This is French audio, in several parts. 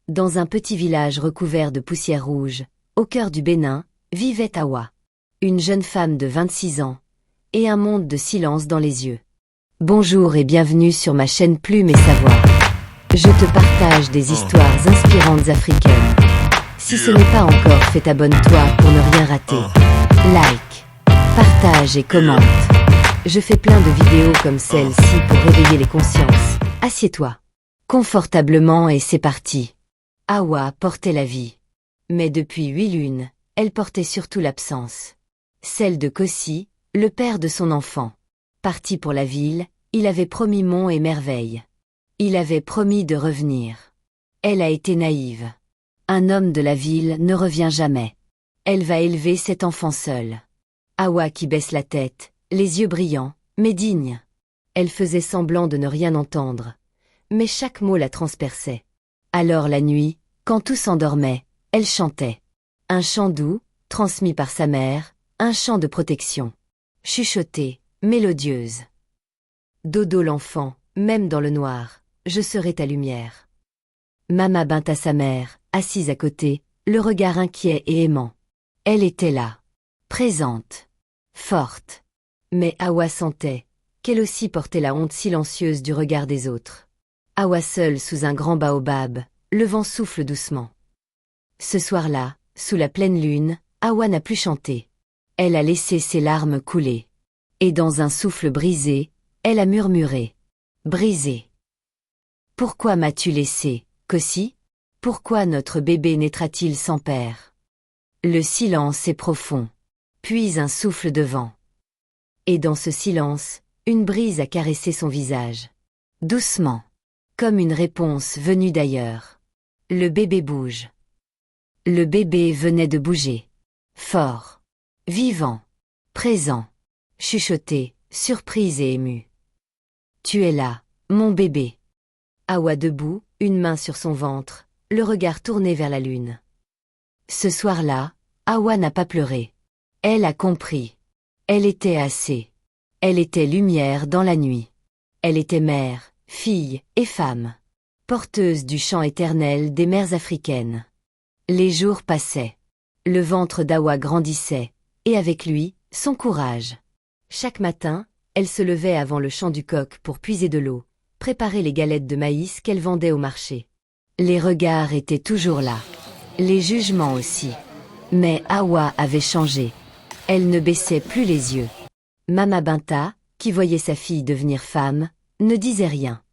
Dans un petit village recouvert de poussière rouge, au cœur du Bénin, vivait Hawa. Une jeune femme de 26 ans, et un monde de silence dans les yeux. Bonjour et bienvenue sur ma chaîne Plume et Savoir. Je te partage des histoires inspirantes africaines. Si ce n'est pas encore fait, abonne-toi pour ne rien rater. Like, partage et commente. Je fais plein de vidéos comme celle-ci pour réveiller les consciences. Assieds-toi confortablement et c'est parti. Hawa portait la vie. Mais depuis 8 lunes, elle portait surtout l'absence. Celle de Kossi, le père de son enfant. Parti pour la ville, il avait promis monts et merveilles. Il avait promis de revenir. Elle a été naïve. Un homme de la ville ne revient jamais. Elle va élever cet enfant seule. Hawa qui baisse la tête, les yeux brillants, mais dignes. Elle faisait semblant de ne rien entendre. Mais chaque mot la transperçait. Alors la nuit, quand tout s'endormait, elle chantait. Un chant doux, transmis par sa mère, un chant de protection. Chuchotée, mélodieuse. Dodo l'enfant, même dans le noir, je serai ta lumière. Mama Binta sa mère, assise à côté, le regard inquiet et aimant. Elle était là, présente, forte. Mais Hawa sentait qu'elle aussi portait la honte silencieuse du regard des autres. Hawa seule sous un grand baobab, le vent souffle doucement. Ce soir-là, sous la pleine lune, Hawa n'a plus chanté. Elle a laissé ses larmes couler. Et dans un souffle brisé, elle a murmuré. Brisé. Pourquoi m'as-tu laissé, Kossi? Pourquoi notre bébé naîtra-t-il sans père? Le silence est profond. Puis un souffle de vent. Et dans ce silence, une brise a caressé son visage. Doucement. Comme une réponse venue d'ailleurs. Le bébé bouge. Le bébé venait de bouger. Fort. Vivant. Présent. Chuchoté, surprise et émue. Tu es là, mon bébé. Hawa debout, une main sur son ventre, le regard tourné vers la lune. Ce soir-là, Hawa n'a pas pleuré. Elle a compris. Elle était assez. Elle était lumière dans la nuit. Elle était mère, fille et femme. Porteuse du chant éternel des mères africaines. Les jours passaient. Le ventre d'Hawa grandissait, et avec lui, son courage. Chaque matin, elle se levait avant le chant du coq pour puiser de l'eau, préparer les galettes de maïs qu'elle vendait au marché. Les regards étaient toujours là. Les jugements aussi. Mais Hawa avait changé. Elle ne baissait plus les yeux. Mama Binta, qui voyait sa fille devenir femme, ne disait rien.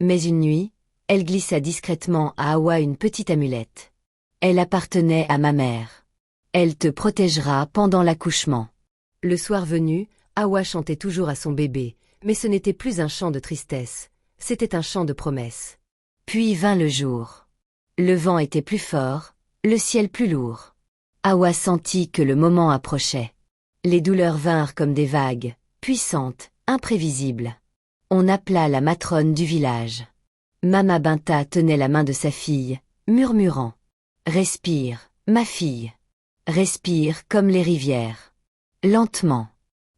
Mais une nuit, elle glissa discrètement à Hawa une petite amulette. Elle appartenait à ma mère. Elle te protégera pendant l'accouchement. Le soir venu, Hawa chantait toujours à son bébé, mais ce n'était plus un chant de tristesse, c'était un chant de promesse. Puis vint le jour. Le vent était plus fort, le ciel plus lourd. Hawa sentit que le moment approchait. Les douleurs vinrent comme des vagues, puissantes, imprévisibles. On appela la matrone du village. Mama Binta tenait la main de sa fille, murmurant. Respire, ma fille. Respire comme les rivières. Lentement.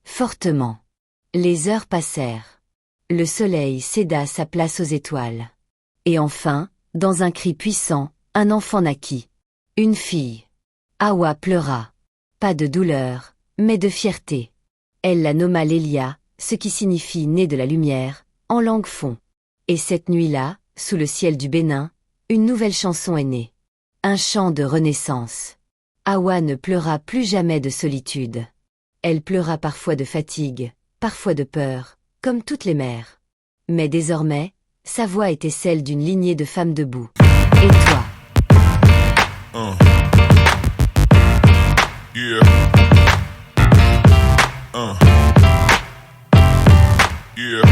Fortement. Les heures passèrent. Le soleil céda sa place aux étoiles. Et enfin, dans un cri puissant, un enfant naquit. Une fille. Hawa pleura. Pas de douleur, mais de fierté. Elle la nomma Lélia, ce qui signifie née de la lumière, en langue fon. Et cette nuit-là, sous le ciel du Bénin, une nouvelle chanson est née. Un chant de renaissance. Hawa ne pleura plus jamais de solitude. Elle pleura parfois de fatigue, parfois de peur, comme toutes les mères. Mais désormais, sa voix était celle d'une lignée de femmes debout. Et toi? Yeah. Yeah.